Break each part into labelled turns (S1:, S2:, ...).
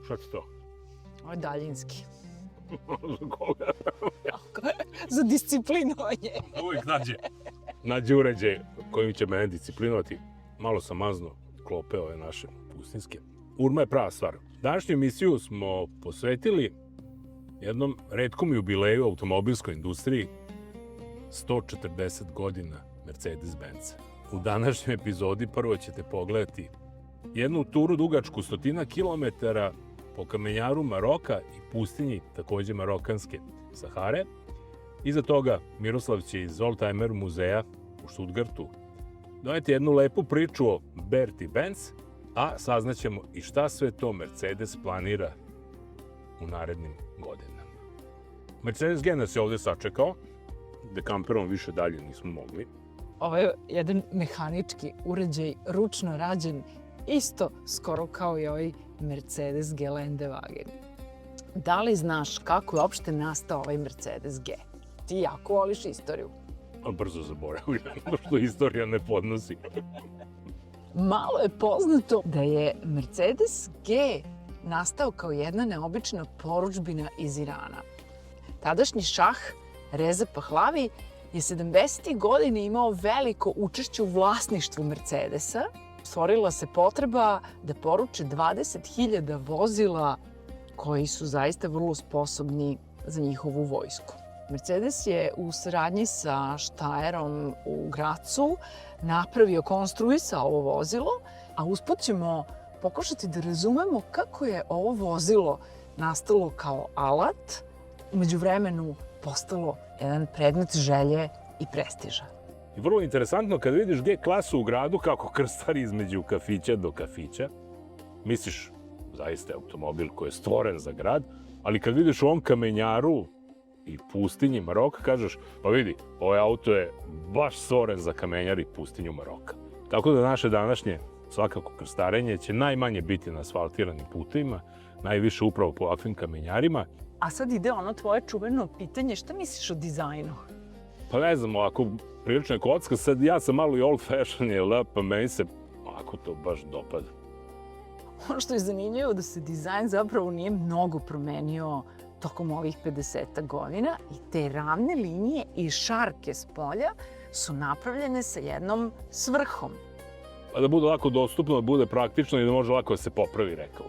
S1: Šta ti to?
S2: Ovo je daljinski.
S1: Za koga?
S2: Za disciplinovanje.
S1: Uvijek nađe uređaj kojim će mene disciplinovati. Malo sam mazno klope ove naše pustinske. Urma je prava stvar. Današnju emisiju smo posvetili jednom retkom jubileju automobilskoj industriji, 140 godina Mercedes-Benza. U današnjoj epizodi prvo ćete pogledati jednu turu dugačku 100 kilometara po kamenjaru Maroka i pustinji, takođe marokanske Sahare. Iza toga Miroslav će iz Oldtimer muzeja u Stuttgartu doneti jednu lepu priču o Berti Benz, a saznaćemo i šta sve to Mercedes planira u narednim godinama. Mercedes-G nas je ovde sačekao, dekamperom više dalje nismo mogli.
S2: Ovo je jedan mehanički uređaj, ručno rađen, isto skoro kao i ovaj Mercedes Geländewagen. Da li znaš kako je uopšte nastao ovaj Mercedes G? Ti jako voliš istoriju.
S1: A brzo zaboravljam, što istorija ne podnosi.
S2: Malo je poznato da je Mercedes G nastao kao jedna neobična porudžbina iz Irana. Tadašnji šah Reza Pahlavi je 70. godine imao veliko učešće u vlasništvu Mercedesa. Stvorila se potreba da poruče 20.000 vozila koji su zaista vrlo sposobni za njihovu vojsku. Mercedes je u saradnji sa Steyrom u Gracu napravio, konstruisao ovo vozilo, a usput ćemo pokušati da razumemo kako je ovo vozilo nastalo kao alat, u međuvremenu postalo jedan predmet želje i prestiža.
S1: I vrlo interesantno kad vidiš G klasu u gradu kako krstari između kafića do kafića. Misliš, zaista je automobil koji je stvoren za grad, ali kad vidiš u ovom kamenjaru i pustinji Maroka, kažeš, pa vidi, ovaj auto je baš stvoren za kamenjar i pustinju Maroka. Tako da naše današnje, svakako krstarenje, će najmanje biti na asfaltiranim putevima, najviše upravo po ovakvim kamenjarima.
S2: A sad ide ono tvoje čuveno pitanje, šta misliš o dizajnu?
S1: Pa ne znam, ovako, prilično je kocka, sad ja sam malo i old fashion, jel da, pa meni se ovako to baš dopada.
S2: Ono što je zanimljivo da se dizajn zapravo nije mnogo promenio tokom ovih 50 godina i te ravne linije i šarke s polja su napravljene sa jednom svrhom.
S1: Pa da bude lako dostupno, da bude praktično i da može lako da se popravi, rekao.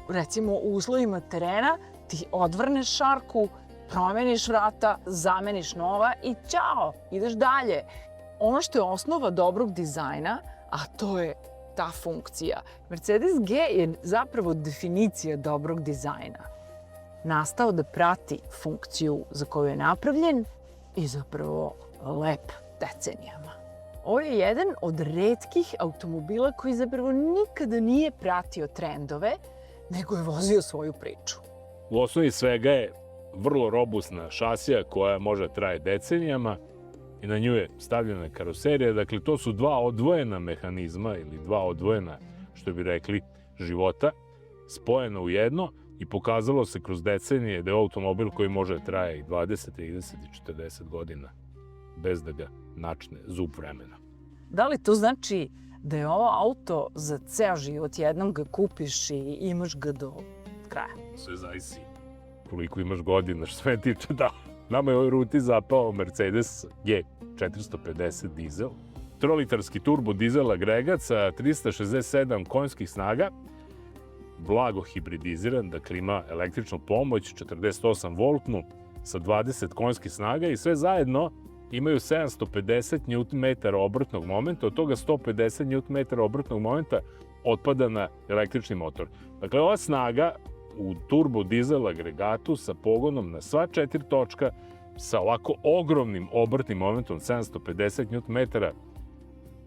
S2: Recimo u uslovima terena ti odvrneš šarku, promeniš vrata, zameniš nova i ćao, ideš dalje. Ono što je osnova dobrog dizajna, a to je ta funkcija. Mercedes G je zapravo definicija dobrog dizajna. Nastao da prati funkciju za koju je napravljen i zapravo lep decenijama. Ovo je jedan od retkih automobila koji zapravo nikada nije pratio trendove, nego je vozio svoju priču.
S1: U osnovi svega je vrlo robustna šasija koja može traje decenijama i na nju je stavljena karoserija. Dakle, to su dva odvojena mehanizma ili dva odvojena, što bi rekli, života, spojeno u jedno i pokazalo se kroz decenije da je automobil koji može traje i 20, 30 i 40 godina bez da ga načne zub vremena.
S2: Da li to znači da je ovo auto za ceo život, jednom ga kupiš i imaš ga do kraja?
S1: Sve zavisi koliko imaš godina, što sve tiče da. Nama je u ovoj ruti zapao Mercedes G 450 dizel, 3-litarski turbo dizel agregat sa 367 konjskih snaga, blago hibridiziran, dakle ima električnu pomoć, 48 voltnu sa 20 konjskih snaga i sve zajedno imaju 750 Nm obrtnog momenta, od toga 150 Nm obrtnog momenta otpada na električni motor. Dakle, ova snaga u turbo dizel agregatu sa pogonom na sva 4 točka, sa ovako ogromnim obrtnim momentom 750 Nm,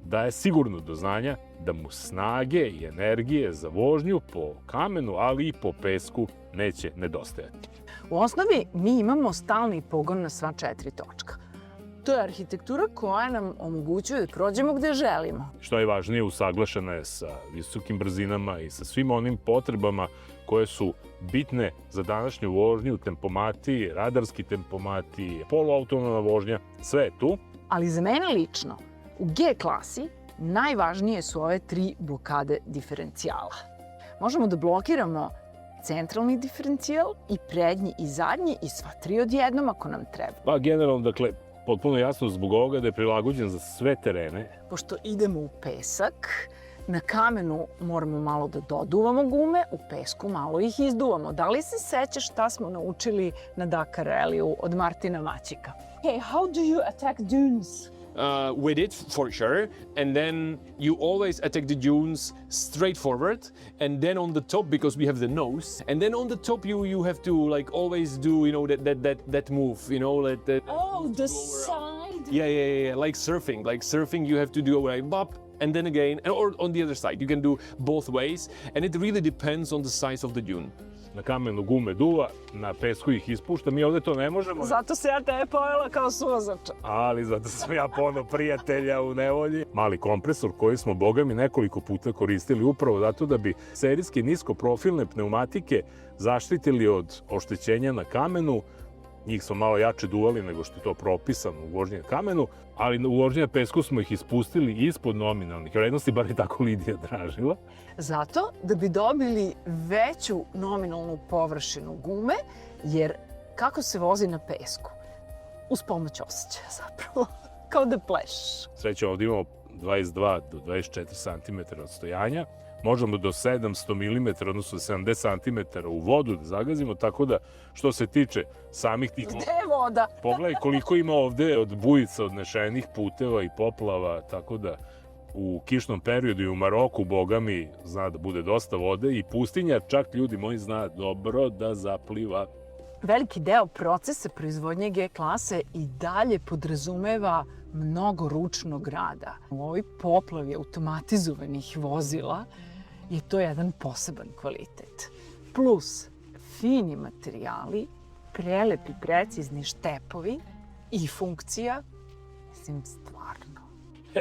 S1: daje sigurno do znanja da mu snage i energije za vožnju po kamenu, ali i po pesku neće nedostajati.
S2: U osnovi mi imamo stalni pogon na sva 4 točka. To je arhitektura koja nam omogućuje da prođemo gde želimo.
S1: Što je važnije, usaglašena je sa visokim brzinama i sa svim onim potrebama koje su bitne za današnju vožnju, tempomati, radarski tempomati, poluautonomna vožnja, sve je tu.
S2: Ali za mene lično, u G klasi najvažnije su ove 3 blokade diferencijala. možemo da blokiramo centralni diferencijal i prednji i zadnji i sva tri odjednom ako nam treba.
S1: Pa generalno, dakle, potpuno jasno zbog ovoga da je prilagođen za sve terene.
S2: Pošto idemo u pesak, na kamenu moramo malo da doduvamo gume, u pesku malo ih izduvamo. Da li se sećaš šta smo naučili na Dakar Rallyu od Martina Maćika? Okay, how do you attack dunes?
S3: With it, for sure, and then you always attack the dunes straight forward, and then on the top, because we have the nose, and then on the top you have to like always do, you know, that move, you know, that.
S2: Oh, the side.
S3: Yeah, like surfing. Like surfing, you have to do like bop, and then again, or on the other side. You can do both ways, and it really depends on the size of the dune.
S1: Na kamenu gume duva, na pesku ih ispušta. Mi ovde to ne možemo.
S2: Zato se ja tebe pojela kao suvozača.
S1: Ali zato sam ja pono prijatelja u nevolji. Mali kompresor koji smo, boga mi, nekoliko puta koristili upravo zato da bi serijski niskoprofilne pneumatike zaštitili od oštećenja na kamenu. Njih smo malo jače duvali nego što je to propisano u vožnji na kamenu, ali u vožnji na pesku smo ih ispustili ispod nominalnih vrednosti, bar je tako Lidija tražila.
S2: Zato da bi dobili veću nominalnu površinu gume, jer kako se vozi na pesku? Uz pomoć osjećaja zapravo, kao da plešeš.
S1: Srećom, ovdje imamo 22 do 24 cm odstojanja. Možemo do 700 mm, odnosno 70 cm u vodu da zagazimo, tako da što se tiče samih tih...
S2: Gde je voda?
S1: Pogledaj koliko ima ovde od bujica, odnešenih puteva i poplava, tako da u kišnom periodu i u Maroku, boga mi, zna da bude dosta vode i pustinja, čak ljudi moji, zna dobro da zapliva.
S2: Veliki deo procesa proizvodnje G klase i dalje podrazumeva mnogo ručnog rada. U ovoj poplavi automatizovanih vozila je to jedan poseban kvalitet. Plus fini materijali, prelepi, precizni štepovi i funkcija, mislim, stvarno.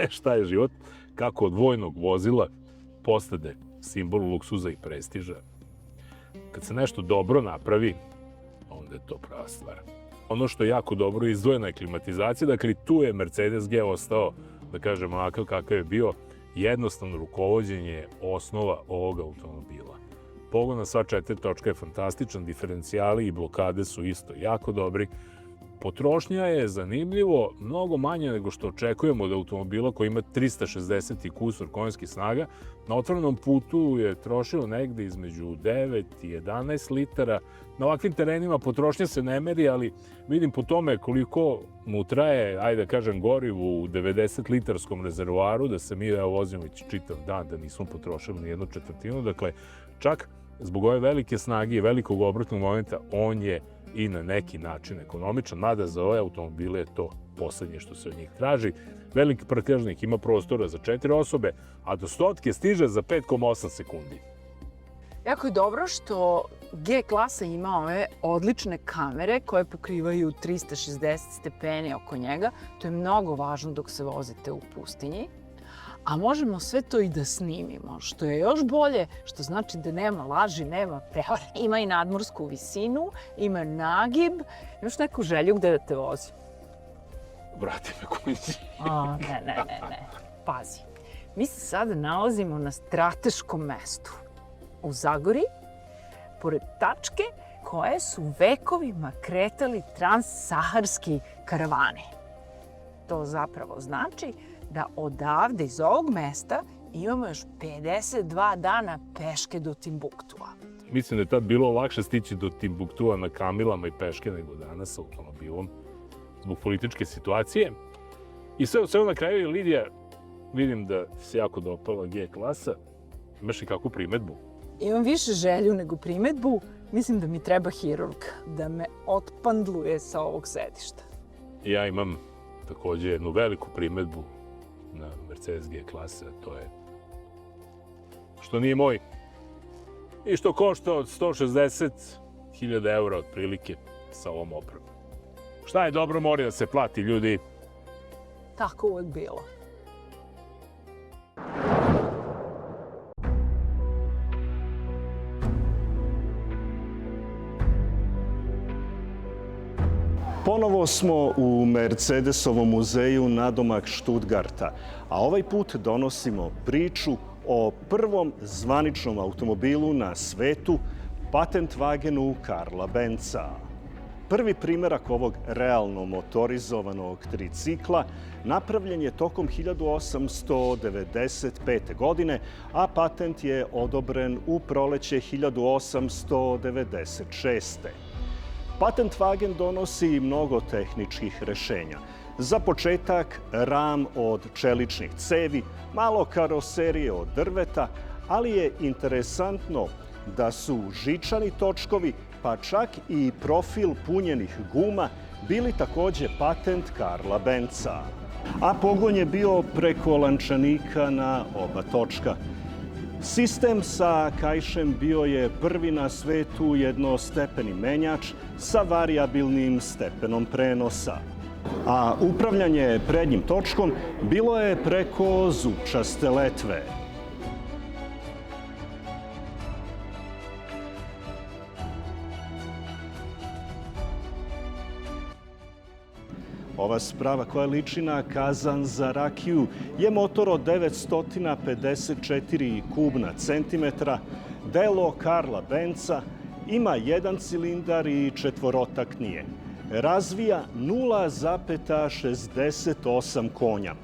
S1: Šta je život? Kako od vojnog vozila postade simbol luksuza i prestiža. Kad se nešto dobro napravi, onda je to prava stvar. Ono što je jako dobro izdvojena je klimatizacija, dakle tu je Mercedes G ostao, da kažem, onakav kakav je bio, jednostavno rukovođenje je osnova ovoga automobila. Pogon na sva 4 točka je fantastičan, diferencijali i blokade su isto jako dobri. Potrošnja je zanimljivo mnogo manje nego što očekujemo od automobila koji ima 360 i kusur konjskih snaga. Na otvorenom putu je trošilo negde između 9 i 11 litara. Na ovakvim terenima potrošnja se ne meri, ali vidim po tome koliko mu traje, ajde da kažem, gorivu u 90-litarskom rezervoaru, da se mi vozimo već čitav dan, da nismo potrošili ni jednu četvrtinu. Dakle, čak zbog ove velike snage i velikog obratnog momenta, on je i na neki način ekonomičan, mada za ove automobile je to poslednje što se od njih traži. Veliki prtljažnik ima prostora za 4 osobe, a do stotke stiže za 5,8 sekundi.
S2: Jako je dobro što G klasa ima ove odlične kamere koje pokrivaju 360 stepeni oko njega. To je mnogo važno dok se vozite u pustinji. A možemo sve to i da snimimo, što je još bolje, što znači da nema laži, nema prevare. Ima i nadmorsku visinu, ima nagib, imaš neku želju gde da te vozi.
S1: Vrati me kući.
S2: Ne. Pazi, mi se sada nalazimo na strateškom mestu u Zagori, pored tačke koje su vekovima kretali transsaharski karavani. To zapravo znači da odavde iz ovog mesta imamo još 52 dana peške do Timbuktua.
S1: Mislim da je tad bilo lakše stići do Timbuktua na kamilama i peške nego danas automobilom zbog političke situacije. I sve u svemu na kraju je, Lidija, vidim da se jako dopala G klasa. Imaš li kakvu primetbu?
S2: Imam više želju nego primetbu. Mislim da mi treba hirurg da me otpandluje sa ovog sedišta.
S1: Ja imam takođe jednu veliku primetbu na Mercedes G klase, a to je što nije moj i što košta od 160.000 eura otprilike sa ovom opremom. Šta je dobro, mora da se plati, ljudi.
S2: Tako uvek bilo.
S4: Ponovo smo u Mercedesovom muzeju nadomak Stuttgarta, a ovaj put donosimo priču o prvom zvaničnom automobilu na svetu, Patentwagenu Karla Benza. Prvi primerak ovog realno motorizovanog tricikla napravljen je tokom 1895. godine, a patent je odobren u proleće 1896. Patentwagen donosi mnogo tehničkih rešenja. Za početak, ram od čeličnih cevi, malo karoserije od drveta, ali je interesantno da su žičani točkovi, pa čak i profil punjenih guma bili takođe patent Karla Benza. A pogon je bio preko lančanika na oba točka. Sistem sa kajšem bio je prvi na svetu jednostepeni menjač sa varijabilnim stepenom prenosa. A upravljanje prednjim točkom bilo je preko zupčaste letve. Ova sprava koja liči na kazan za rakiju je motor od 954 kubna centimetra, delo Karla Benza, ima jedan cilindar i četvorotakni je. Razvija 0,68 konja.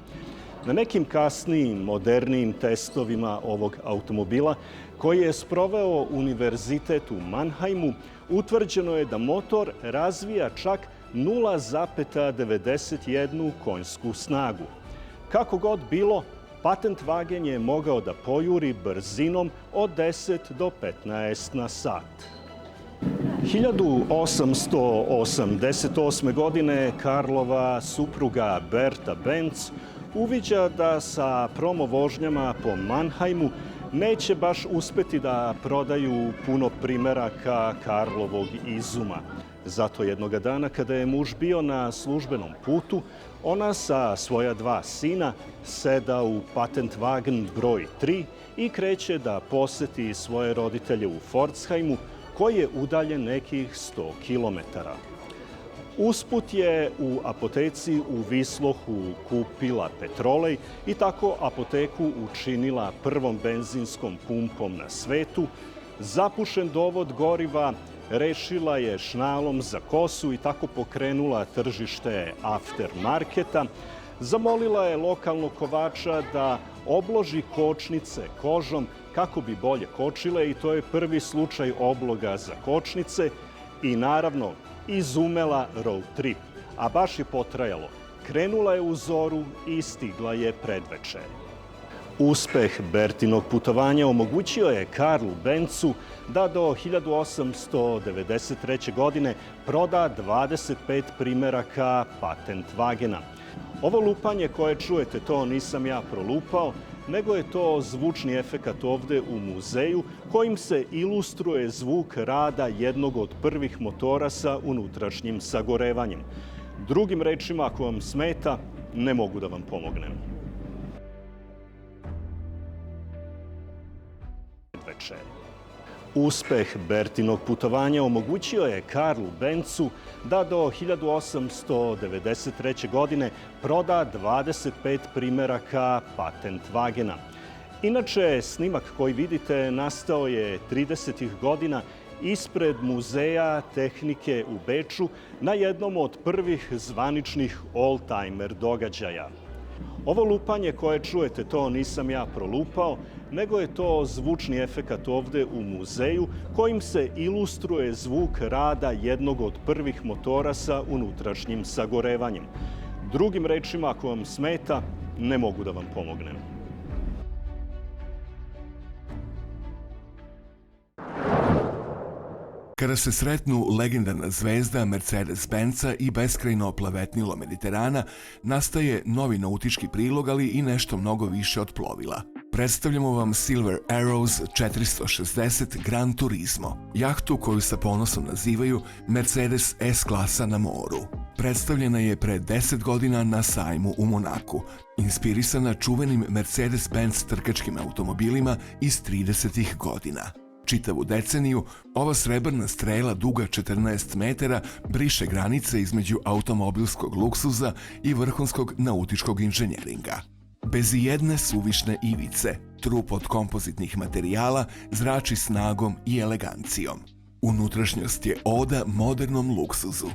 S4: Na nekim kasnijim, modernijim testovima ovog automobila, koji je sproveo Univerzitet u Mannheimu, utvrđeno je da motor razvija čak 0,91 konjsku snagu. Kako god bilo, Patentwagen je mogao da pojuri brzinom od 10 do 15 na sat. 1888. godine Karlova supruga Berta Benz uviđa da sa promo vožnjama po Mannheimu neće baš uspeti da prodaju puno primeraka Karlovog izuma. Zato jednoga dana, kada je muž bio na službenom putu, ona sa svoja dva sina seda u Patentwagen broj 3 i kreće da poseti svoje roditelje u Pforzheimu, koji je udaljen nekih 100 kilometara. Usput je u apoteci u Vislohu kupila petrolej i tako apoteku učinila prvom benzinskom pumpom na svetu, zapušen dovod goriva rešila je šnalom za kosu i tako pokrenula tržište aftermarketa. Zamolila je lokalnog kovača da obloži kočnice kožom kako bi bolje kočile i to je prvi slučaj obloga za kočnice i naravno izumela road trip, a baš je potrajalo. Krenula je u zoru i stigla je predveče. Uspeh Bertinog putovanja omogućio je Karlu Benzu da do 1893. godine proda 25 primeraka Patentwagena. Ovo lupanje koje čujete, to nisam ja prolupao, nego je to zvučni efekat ovde u muzeju kojim se ilustruje zvuk rada jednog od prvih motora sa unutrašnjim sagorevanjem. Drugim rečima, ako vam smeta, ne mogu da vam pomognem. Uspeh Bertinog putovanja omogućio je Karlu Benzu da do 1893. godine proda 25 primeraka Patentwagena. Inače, snimak koji vidite nastao je 30. godina ispred Muzeja tehnike u Beču na jednom od prvih zvaničnih oldtimer događaja. Ovo lupanje koje čujete, to nisam ja prolupao, nego je to zvučni efekat ovde u muzeju kojim se ilustruje zvuk rada jednog od prvih motora sa unutrašnjim sagorevanjem. Drugim rečima, ako vam smeta, ne mogu da vam pomognem.
S5: Kada se sretnu legendarna zvezda Mercedes-Benza i beskrajno plavetnilo Mediterana, nastaje novi nautički prilog, ali i nešto mnogo više od plovila. Predstavljamo vam Silver Arrows 460 Gran Turismo, jahtu koju sa ponosom nazivaju Mercedes S-klasa na moru. Predstavljena je pre 10 godina na sajmu u Monaku, inspirisana čuvenim Mercedes-Benz trkačkim automobilima iz 30. godina. Čitavu deceniju, ova srebrna strela duga 14 metara briše granice između automobilskog luksuza i vrhunskog nautičkog inženjeringa. Bez ijedne suvišne ivice, Trup od kompozitnih materijala zrači snagom i elegancijom. Unutrašnjost je oda modernom luksuzu.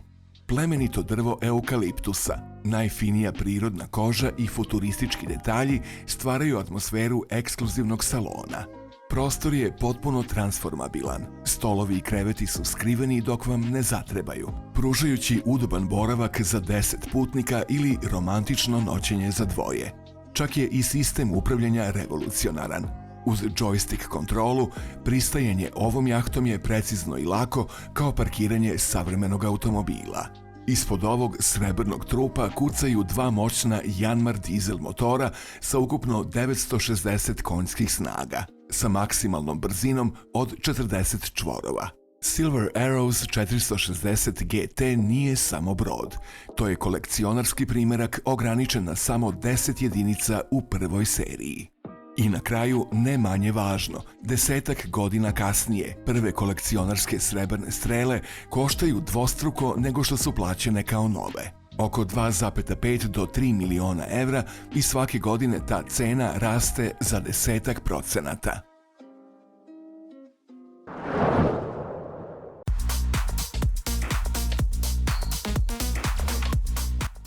S5: Plemenito drvo eukaliptusa, najfinija prirodna koža i futuristički detalji stvaraju atmosferu ekskluzivnog salona. Prostor je potpuno transformabilan. Stolovi i kreveti su skriveni dok vam ne zatrebaju, pružajući udoban boravak za 10 putnika ili romantično noćenje za dvoje. Čak je i sistem upravljanja revolucionaran. Uz joystick kontrolu, pristajanje ovom jahtom je precizno i lako kao parkiranje savremenog automobila. Ispod ovog srebrnog trupa kucaju dva moćna Yanmar dizel motora sa ukupno 960 konjskih snaga, sa maksimalnom brzinom od 40 čvorova. Silver Arrows 460 GT nije samo brod. To je kolekcionarski primerak ograničen na samo 10 jedinica u prvoj seriji. I na kraju, ne manje važno, 10 godina kasnije, prve kolekcionarske srebrne strele koštaju dvostruko nego što su plaćene kao nove. Oko 2,5 do 3 miliona evra i svake godine ta cena raste za 10%.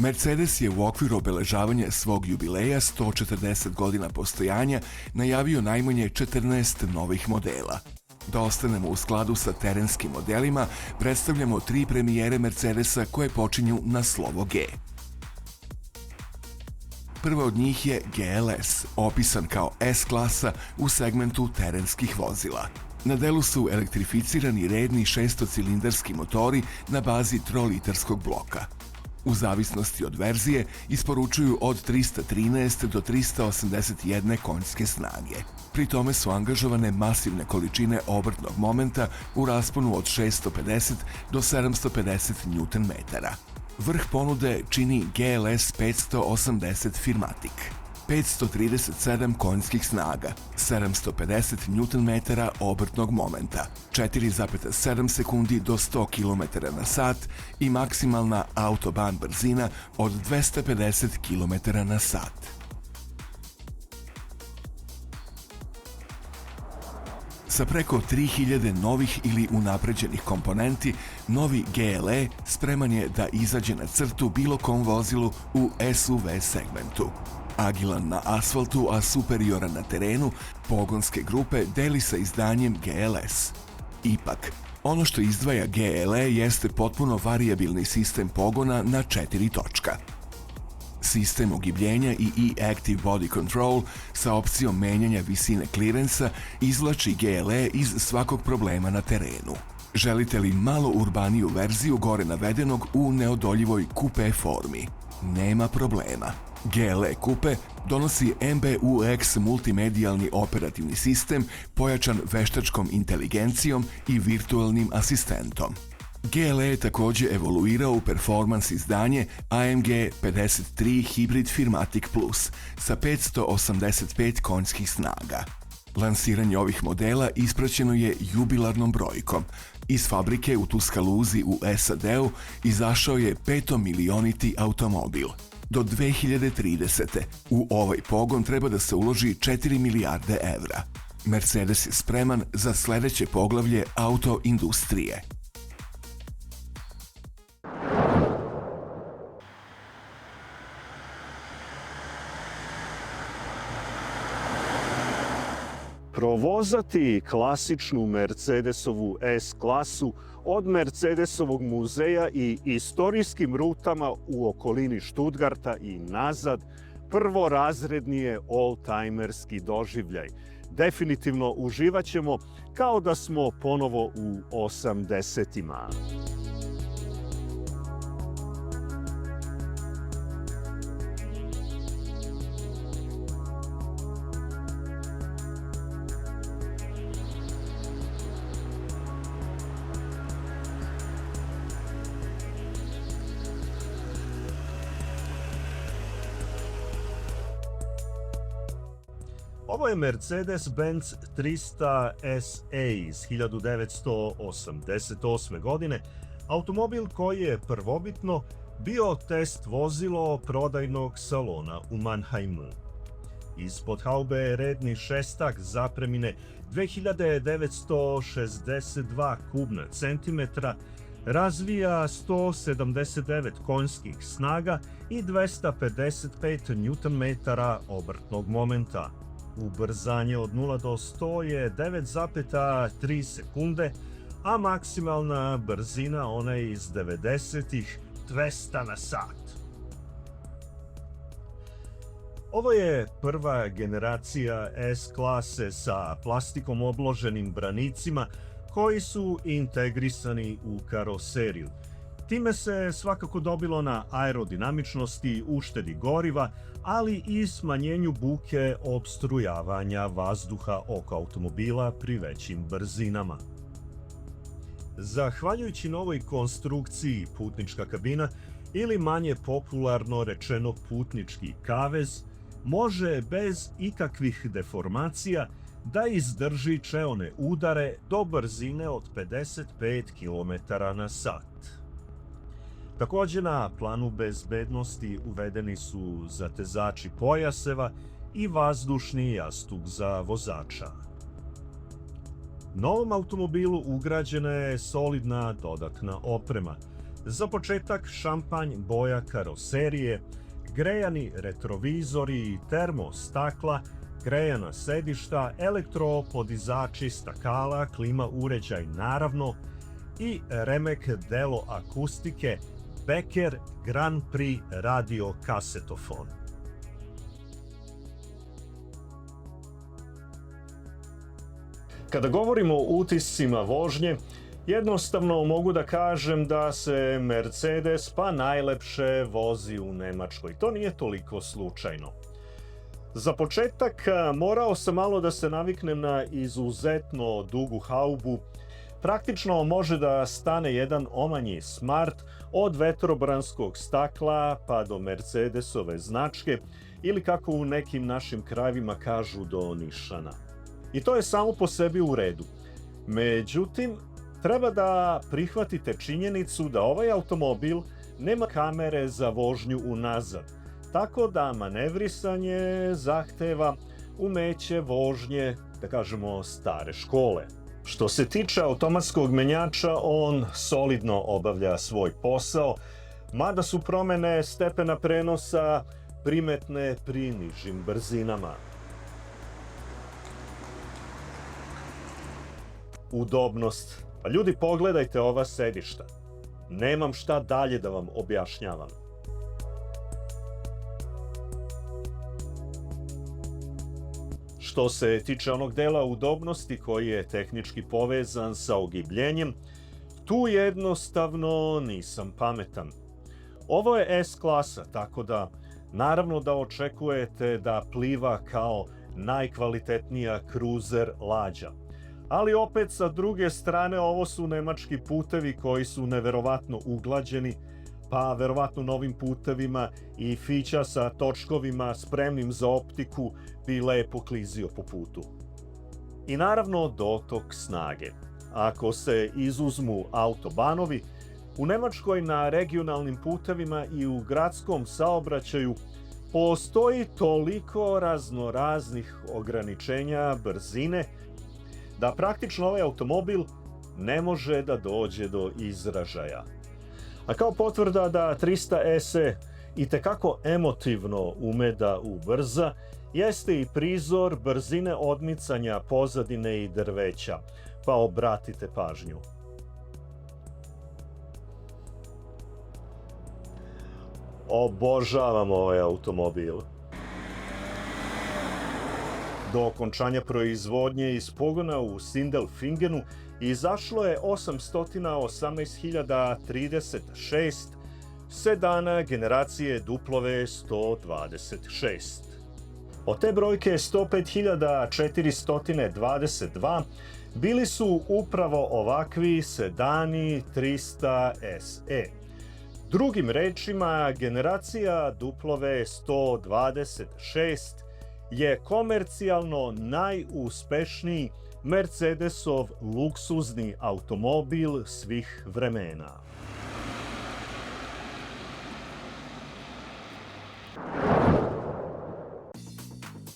S5: Mercedes je u okviru obeležavanja svog jubileja 140 godina postojanja najavio najmanje 14 novih modela. Da ostanemo u skladu sa terenskim modelima, predstavljamo 3 premijere Mercedesa koje počinju na slovo G. Prva od njih je GLS, opisan kao S-klasa u segmentu terenskih vozila. Na delu su elektrificirani redni 6-cilindarski motori na bazi 3-litarskog bloka. U zavisnosti od verzije isporučuju od 313 do 381 konjske snage. Pri tome su angažovane masivne količine obrtnog momenta u rasponu od 650 do 750 Nm. Vrh ponude čini GLS 580 Firmatic. 537 konjskih snaga, 750 Nm obrtnog momenta, 4,7 sekundi do 100 km/h i maksimalna autobahn brzina od 250 km/h. Sa preko 3000 novih ili unapređenih komponenti, novi GLE spreman je da izađe na crtu bilo kom vozilu u SUV segmentu. Agilan na asfaltu, a superioran na terenu, pogonske grupe deli sa izdanjem GLS. Ipak, ono što izdvaja GLE jeste potpuno varijabilni sistem pogona na 4 točka. Sistem ogibljenja i e-Active Body Control sa opcijom menjanja visine klirensa izvlači GLE iz svakog problema na terenu. Želite li malo urbaniju verziju gore navedenog u neodoljivoj kupe formi? Nema problema. GLE Coupe donosi MBUX multimedijalni operativni sistem pojačan veštačkom inteligencijom i virtualnim asistentom. GLE je također evoluirao u performans izdanje AMG 53 Hybrid Firmatic Plus sa 585 konjskih snaga. Lansiranje ovih modela ispraćeno je jubilarnom brojkom. Iz fabrike u Tuscaloosi u SAD-u izašao je 5-milioniti automobil. Do 2030. u ovaj pogon treba da se uloži 4 milijarde evra. Mercedes je spreman za sledeće poglavlje autoindustrije.
S4: Provozati klasičnu Mercedesovu S-klasu od Mercedesovog muzeja i istorijskim rutama u okolini Stuttgarta i nazad prvorazredni je oldtimerski doživljaj. Definitivno uživat ćemo kao da smo ponovo u 80-ima. Ovo je Mercedes-Benz 300 SA iz 1988. godine, automobil koji je prvobitno bio test vozilo prodajnog salona u Mannheimu. Ispod haube redni šestak zapremine 2962 kubna centimetra, razvija 179 konjskih snaga i 255 Nm obrtnog momenta. Ubrzanje od 0 do 100 je 9,3 sekunde, a maksimalna brzina ona je iz 90-ih 200 na sat. Ovo je prva generacija S-klase sa plastikom obloženim branicima koji su integrisani u karoseriju. Time se svakako dobilo na aerodinamičnosti, uštedi goriva, ali i smanjenju buke opstrujavanja vazduha oko automobila pri većim brzinama. Zahvaljujući novoj konstrukciji putnička kabina, ili manje popularno rečeno putnički kavez, može bez ikakvih deformacija da izdrži čeone udare do brzine od 55 km na sat. Takođe na planu bezbednosti uvedeni su zatezači pojaseva i vazdušni jastuk za vozača. Novom automobilu ugrađena je solidna dodatna oprema. Za početak šampanj boja karoserije, grejani retrovizori, termostakla, grejana sedišta, elektropodizači stakala, klima uređaj naravno i remek delo akustike Becker Grand Prix radio kasetofon. Kada govorimo o utiscima vožnje, jednostavno mogu da kažem da se Mercedes pa najlepše vozi u Nemačkoj. To nije toliko slučajno. Za početak morao sam malo da se naviknem na izuzetno dugu haubu. Praktično može da stane jedan omanji Smart od vetrobranskog stakla pa do Mercedesove značke ili kako u nekim našim krajevima kažu do nišana. I to je samo po sebi u redu. Međutim, treba da prihvatite činjenicu da ovaj automobil nema kamere za vožnju unazad, tako da manevrisanje zahteva umeće vožnje, da kažemo, stare škole. Što se tiče automatskog menjača, on solidno obavlja svoj posao, mada su promene stepena prenosa primetne pri nižim brzinama. Udobnost. Pa ljudi, pogledajte ova sedišta. Nemam šta dalje da vam objašnjavam. Što se tiče onog dela udobnosti koji je tehnički povezan sa ogibljenjem, tu jednostavno nisam pametan. Ovo je S-klasa, tako da naravno da očekujete da pliva kao najkvalitetnija kruzer lađa. Ali opet sa druge strane ovo su nemački putevi koji su neverovatno uglađeni, pa verovatno novim putevima i fića sa točkovima spremnim za optiku bi lepo klizio po putu. I naravno dotok snage. Ako se izuzmu autobanovi, u Nemačkoj na regionalnim putevima i u gradskom saobraćaju postoji toliko raznoraznih ograničenja brzine da praktično ovaj automobil ne može da dođe do izražaja. A kao potvrda da 300 SE itekako emotivno ume da ubrza, jeste i prizor brzine odmicanja pozadine i drveća, pa obratite pažnju. Obožavam ovaj automobil. Do okončanja proizvodnje iz pogona u Sindelfingenu izašlo je 818.036 sedana generacije W126. Od te brojke 105.422 bili su upravo ovakvi sedani 300 SE. Drugim rečima, generacija W126 je komercijalno najuspešniji Mercedesov luksuzni automobil svih vremena.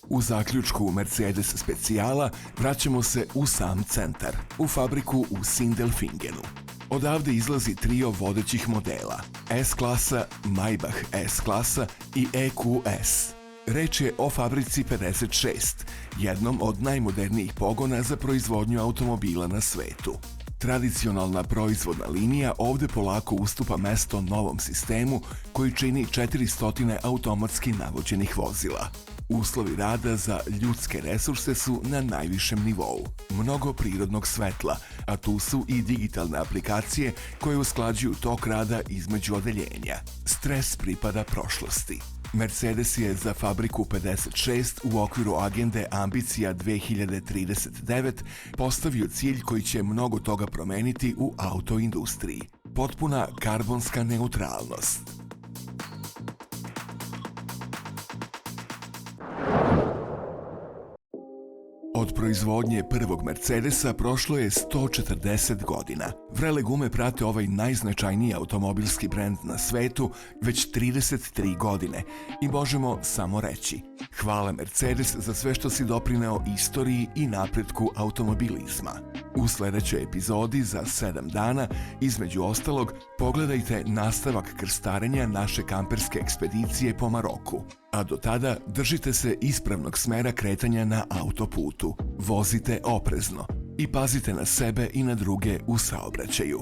S5: U zaključku Mercedes specijala vraćamo se u sam centar, u fabriku u Sindelfingenu. Odavde izlazi trio vodećih modela, S-klasa, Maybach S-klasa i EQS. Reč je o fabrici 56, jednom od najmodernijih pogona za proizvodnju automobila na svetu. Tradicionalna proizvodna linija ovde polako ustupa mesto novom sistemu koji čini 400 automatski navođenih vozila. Uslovi rada za ljudske resurse su na najvišem nivou. Mnogo prirodnog svetla, a tu su i digitalne aplikacije koje usklađuju tok rada između odeljenja. Stres pripada prošlosti. Mercedes je za fabriku 56 u okviru agende Ambicija 2039 postavio cilj koji će mnogo toga promeniti u autoindustriji. Potpuna karbonska neutralnost. Od proizvodnje prvog Mercedesa prošlo je 140 godina. Vrele gume prate ovaj najznačajniji automobilski brend na svetu već 33 godine i možemo samo reći: hvala Mercedes za sve što si doprineo istoriji i napretku automobilizma. U sledećoj epizodi za 7 dana, između ostalog, pogledajte nastavak krstarenja naše kamperske ekspedicije po Maroku. A do tada držite se ispravnog smera kretanja na autoputu. Vozite oprezno i pazite na sebe i na druge u saobraćaju.